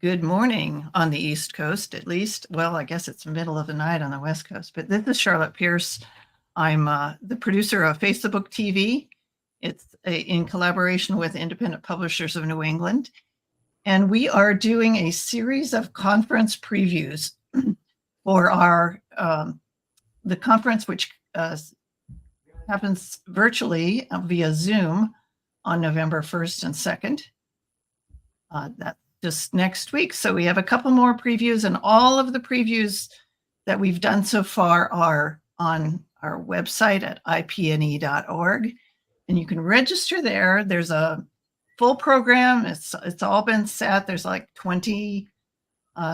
Good morning on the East Coast, at least. Well, I guess it's middle of the night on the West Coast, but this is Charlotte Pierce. I'm the producer of Facebook TV. It's in collaboration with Independent Publishers of New England. And we are doing a series of conference previews for our the conference, which happens virtually via Zoom on November 1st and 2nd. That's just next week. So we have a couple more previews, and all of the previews that we've done so far are on our website at IPNE.org. And you can register there. There's a full program. It's all been set. There's like 20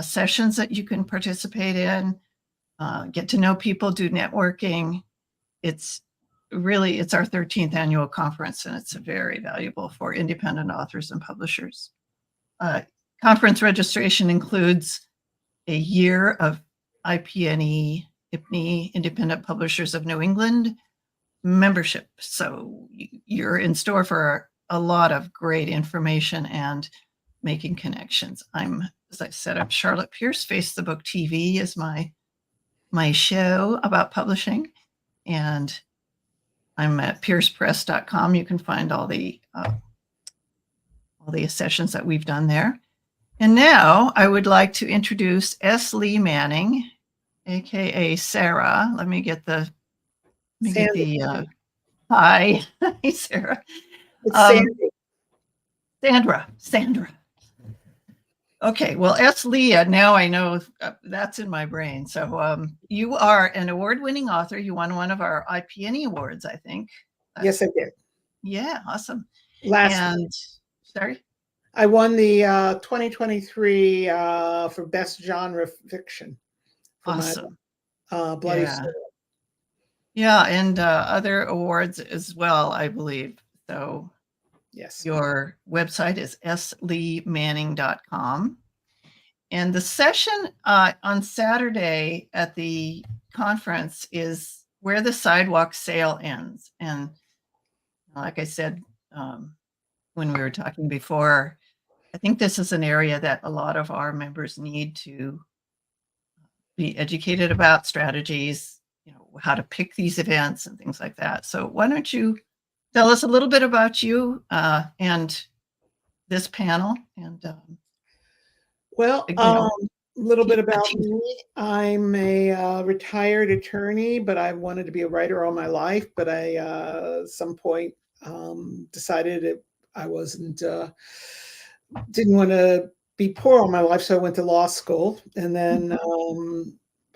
sessions that you can participate in, get to know people, do networking. It's our 13th annual conference, and it's very valuable for independent authors and publishers. Conference registration includes a year of IPNE, Independent Publishers of New England membership. So you're in store for a lot of great information and making connections. As I said, I'm Charlotte Pierce. Face the Book TV is my show about publishing, and I'm at piercepress.com. You can find all the sessions that we've done there. And now I would like to introduce S. Lee Manning, aka Sarah. Let me get the hi. Hey, Sarah. It's Sandra. Okay, well, S. Lee, now I know that's in my brain. So you are an award-winning author. You won one of our IPNE awards, I think. Yes, I did. Yeah, awesome. Sorry? I won the 2023 for Best Genre Fiction. Awesome. My Bloody Soul. Yeah, and other awards as well, I believe. So yes, your website is sleemanning.com. And the session on Saturday at the conference is Where the Sidewalk Sale Ends. And like I said, when we were talking before, I think this is an area that a lot of our members need to be educated about, strategies, how to pick these events and things like that. So why don't you tell us a little bit about you and this panel? And a little bit about me. I'm a retired attorney, but I wanted to be a writer all my life. But I, at some point, decided I didn't want to be poor all my life, so I went to law school, and then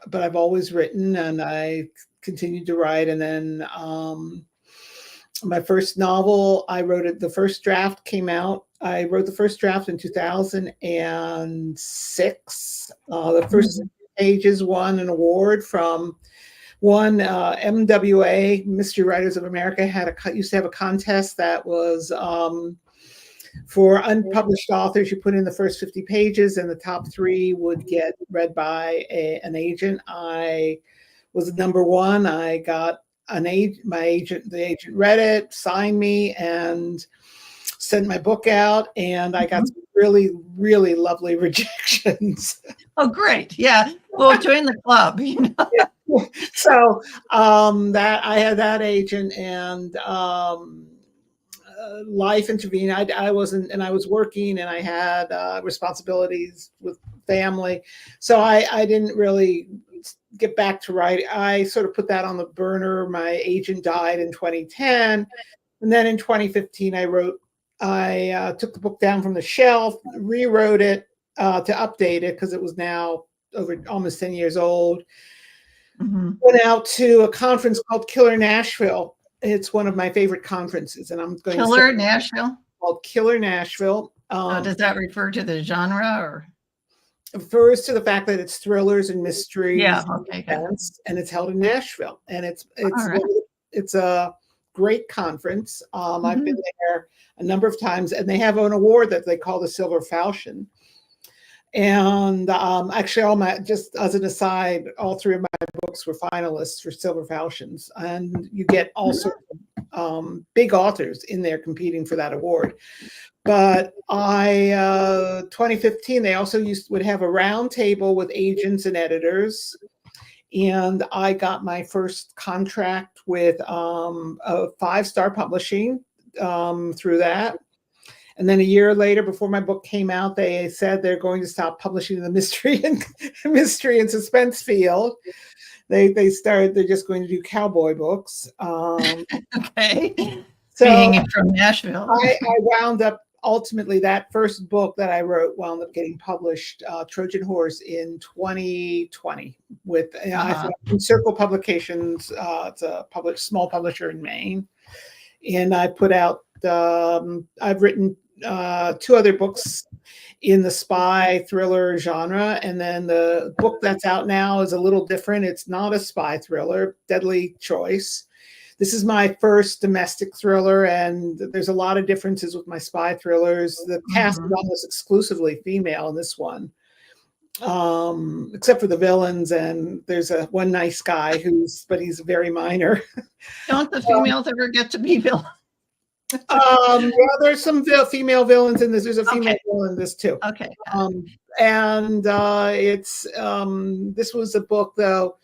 but I've always written, and I continued to write. And then my first novel, I wrote it. The first draft came out. I wrote the first draft in 2006. The first pages won an award from MWA, Mystery Writers of America, used to have a contest that was for unpublished authors. You put in the first 50 pages, and the top 3 would get read by an agent. I was number 1. I got the agent read it, signed me, and sent my book out, and I got some really, really lovely rejections. Oh, great. Yeah. Well, join the club. Yeah. So that I had that agent, and life intervened. I was working, and I had responsibilities with family. So I didn't really get back to writing. I sort of put that on the burner. My agent died in 2010. And then in 2015, I took the book down from the shelf, rewrote it to update it, because it was now over almost 10 years old. Went out to a conference called Killer Nashville. It's one of my favorite conferences, and I'm going Killer Nashville? Called Killer Nashville. Does that refer to the genre, or? It refers to the fact that it's thrillers and mysteries, events, and it's held in Nashville. And it's a great conference. I've been there a number of times, and they have an award that they call the Silver Falchion. And actually, just as an aside, all 3 of my books were finalists for Silver Falchions, and you get all sorts of big authors in there competing for that award. But 2015, they also would have a round table with agents and editors. And I got my first contract with a 5-star publishing through that. And then a year later, before my book came out, they said they're going to stop publishing in the mystery and suspense field. They're just going to do cowboy books. Okay. So Being from Nashville. I wound up, ultimately, that first book that I wrote wound up getting published, Trojan Horse, in 2020 with Circle Publications. It's a small publisher in Maine. And I put out, I've written 2 other books in the spy thriller genre. And then the book that's out now is a little different. It's not a spy thriller, Deadly Choice. This is my first domestic thriller, and there's a lot of differences with my spy thrillers. The cast is almost exclusively female in this one, except for the villains. And there's one nice guy but he's very minor. Don't the females ever get to be villains? Well, there's some female villains in this. There's a female villain in this too. Okay. It's this was a book, though.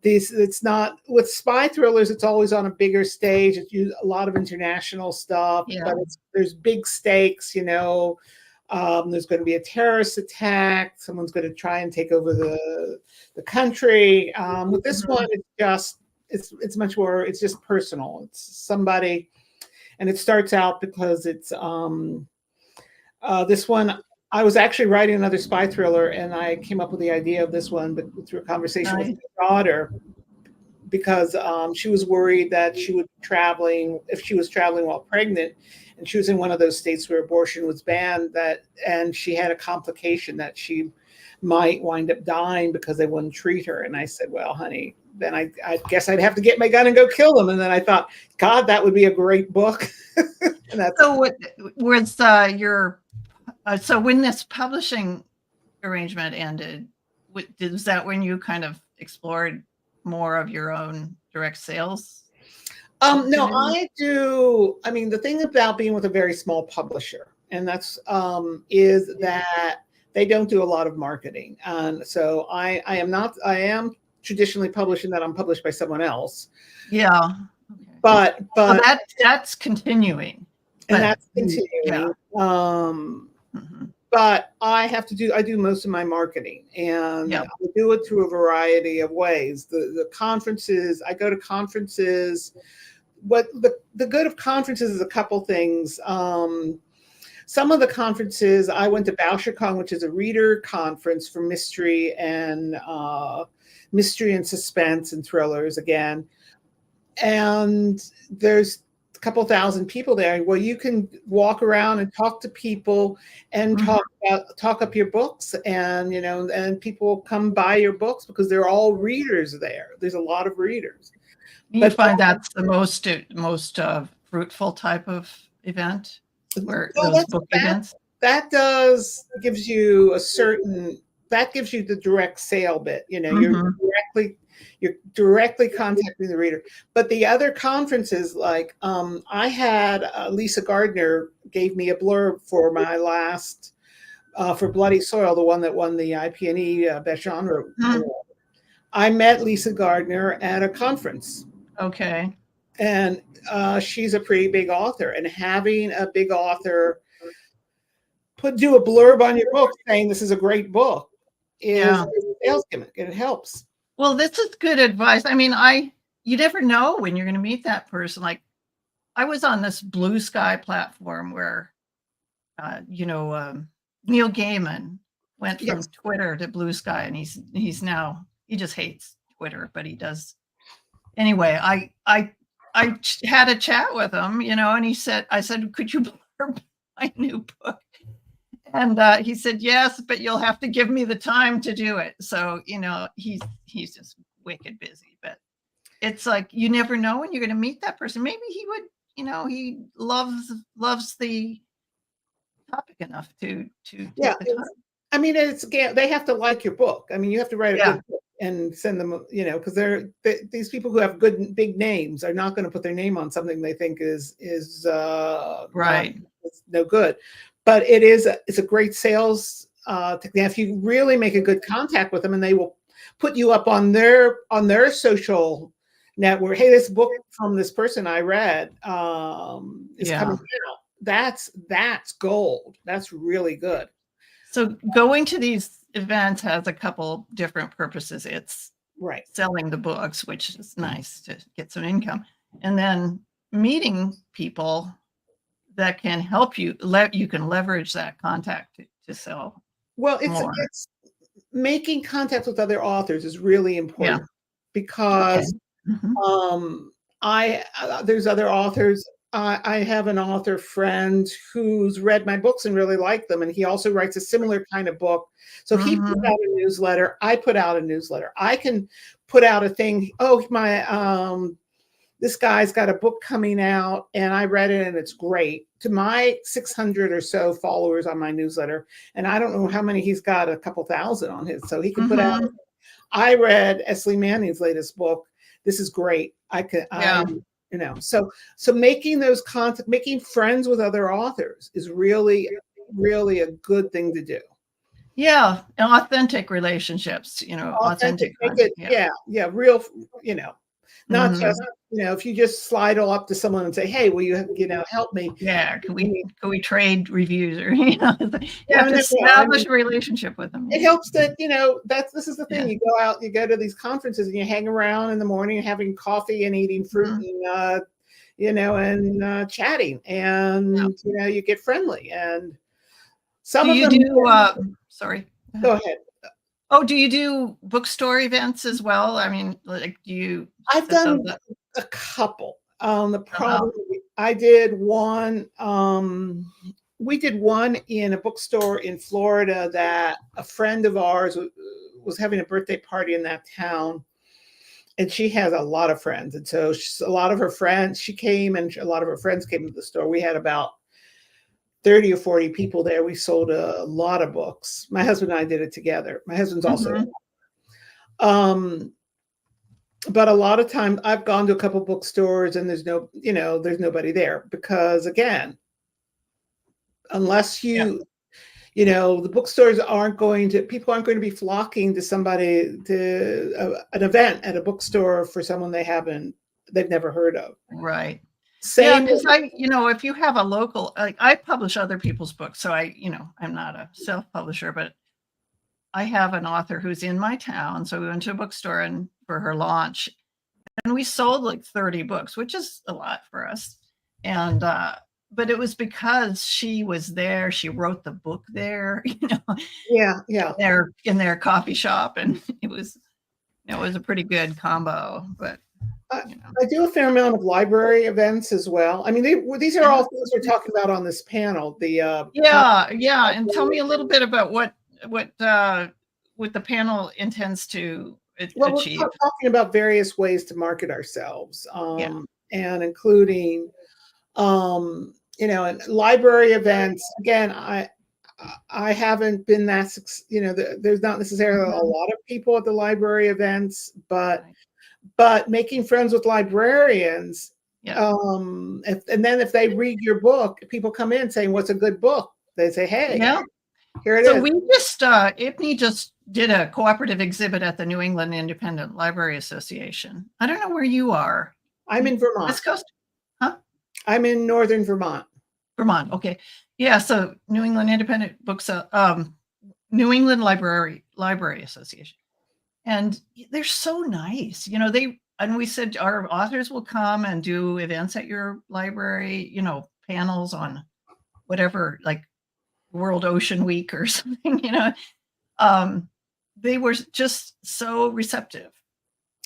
It's not with spy thrillers. It's always on a bigger stage. It's a lot of international stuff, but there's big stakes. There's going to be a terrorist attack. Someone's going to try and take over the country. With this one, it's much more. It's just personal. It's somebody, and it starts out because it's this one. I was actually writing another spy thriller, and I came up with the idea of this one, but through a conversation with my daughter, because she was worried that she would be traveling, if she was traveling while pregnant, and she was in one of those states where abortion was banned, and she had a complication that she might wind up dying because they wouldn't treat her. And I said, well, honey, then I guess I'd have to get my gun and go kill them. And then I thought, God, that would be a great book. So when this publishing arrangement ended, was that when you kind of explored more of your own direct sales? No, I do. I mean, the thing about being with a very small publisher, and that's is that they don't do a lot of marketing. And so I am traditionally published in that I'm published by someone else. Yeah. Okay. But that's continuing. And that's continuing. Yeah. But I do most of my marketing, and I do it through a variety of ways. The conferences, I go to conferences. What the good of conferences is a couple things. Some of the conferences, I went to BoucherCon, which is a reader conference for mystery and suspense and thrillers again. And there's couple thousand people there. Well, you can walk around and talk to people and talk up your books, and and people come buy your books because they're all readers there. There's a lot of readers. You find that's the most fruitful type of event, where those book events. That gives you the direct sale bit. You're directly contacting the reader. But the other conferences, like I had Lisa Gardner gave me a blurb for my last for Bloody Soil, the one that won the IPNE Best Genre Award. I met Lisa Gardner at a conference. Okay. And she's a pretty big author, and having a big author do a blurb on your book saying this is a great book is a sales gimmick, and it helps. Well, this is good advice. I mean, you never know when you're going to meet that person. Like, I was on this Blue Sky platform where, Neil Gaiman went from Twitter to Blue Sky, and he's now, he just hates Twitter, but he does. Anyway, I had a chat with him, and I said, could you blurb my new book? And he said, yes, but you'll have to give me the time to do it. So, he's just wicked busy, but it's like, you never know when you're going to meet that person. Maybe he would, he loves the topic enough to take the time. I mean, they have to like your book. I mean, you have to write a good book and send them, because these people who have good big names are not going to put their name on something they think is right. it's no good. But it's a great sales technique. If you really make a good contact with them, and they will put you up on their social network. Hey, this book from this person I read is coming out. That's gold. That's really good. So going to these events has a couple different purposes. It's right, selling the books, which is nice to get some income, and then meeting people that can help you. You can leverage that contact to sell. Well, it's making contact with other authors is really important because there's other authors. I have an author friend who's read my books and really liked them, and he also writes a similar kind of book. So he put out a newsletter. I put out a newsletter. I can put out a thing. Oh, this guy's got a book coming out, and I read it, and it's great. To my 600 or so followers on my newsletter, and I don't know how many he's got, a couple thousand on his, so he can put out. I read Esley Manning's latest book. This is great. So making those making friends with other authors is really, really a good thing to do. Yeah, and authentic relationships, authentic. Real, not just, if you just slide up to someone and say, hey, will you, help me? Yeah, can we trade reviews, or you have to establish a relationship with them. It helps that, this is the thing. You go out, you go to these conferences, and you hang around in the morning having coffee and eating fruit and and chatting, and you get friendly. And some of them sorry. Go ahead. Oh, do you do bookstore events as well? I mean, like I've done a couple. The problem I did one. We did one in a bookstore in Florida that a friend of ours was having a birthday party in that town, and she has a lot of friends, and so a lot of her friends. She came, and a lot of her friends came to the store. We had about 30 or 40 people there. We sold a lot of books. My husband and I did it together. My husband's also. But a lot of times I've gone to a couple bookstores and there's nobody there, because again, unless the bookstores people aren't going to be flocking to an event at a bookstore for someone they've never heard of. Right. Same. Because if you have a local, like I publish other people's books, so I'm not a self-publisher, but I have an author who's in my town. So we went to a bookstore and for her launch, and we sold like 30 books, which is a lot for us. And, but it was because she was there. She wrote the book there, in their coffee shop. And it was a pretty good combo, but. I do a fair amount of library events as well. I mean, these are all things we're talking about on this panel. And tell me a little bit about what the panel intends to achieve. We're talking about various ways to market ourselves, and including, and library events. Again, I haven't been that. There's not necessarily a lot of people at the library events, but making friends with librarians. And then if they read your book, people come in saying, "What's a good book?" They say, "Hey, here it is." So we IPNE just did a cooperative exhibit at the New England Independent Library Association. I don't know where you are. I'm in Vermont. West Coast? Huh? I'm in northern Vermont. Vermont. Okay. Yeah. So New England Independent New England Library Association. And they're so nice. And we said our authors will come and do events at your library, panels on whatever, like World Ocean Week or something, they were just so receptive.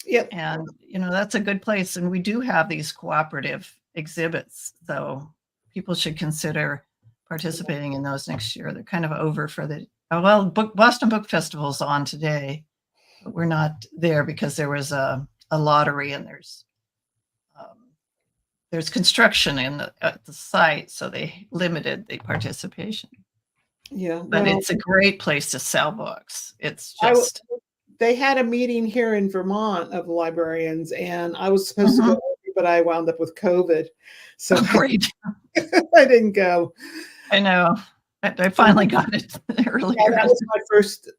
Yep. And, that's a good place. And we do have these cooperative exhibits. So people should consider participating in those next year. They're kind of over for Boston Book Festival's on today. But we're not there because there was a lottery, and there's construction at the site, so they limited the participation. Yeah, but it's a great place to sell books. It's just they had a meeting here in Vermont of librarians, and I was supposed to go, but I wound up with COVID. So great. I didn't go. I know. I finally got it earlier. Yeah, that was my first.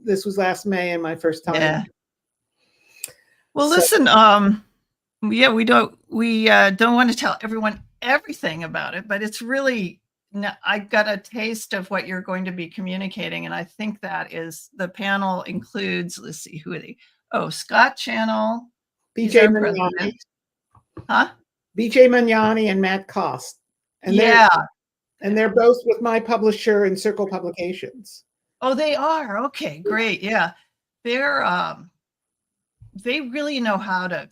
This was last May and my first time. Yeah. Well, So- listen. Yeah, we don't want to tell everyone everything about it, but it's really. I got a taste of what you're going to be communicating, and I think that is the panel includes. Let's see, who are they? Oh, Scott Channell. BJ Magnani. Huh? BJ Magnani and Matt Cost. And and they're both with my publisher in Circle Publications. Oh, they are. Okay, great. Yeah. They're they really know how to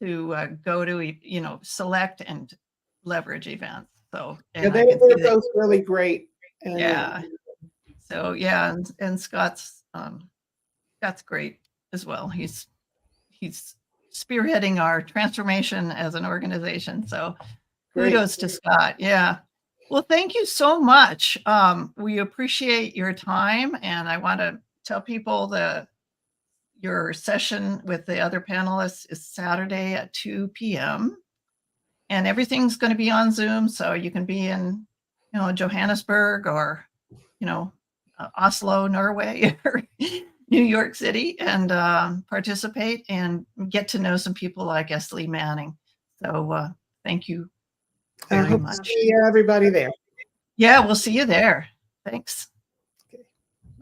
go to, select and leverage events. So Yeah, they're both really great. And, yeah. So yeah, and Scott's great as well. He's spearheading our transformation as an organization. So kudos to Scott. Yeah. Well, thank you so much. We appreciate your time, and I want to tell people your session with the other panelists is Saturday at 2 p.m. and everything's going to be on Zoom, so you can be in, Johannesburg or, Oslo, Norway, or New York City, and participate and get to know some people like Lee Manning. So thank you very much. See everybody there. Yeah, we'll see you there. Thanks.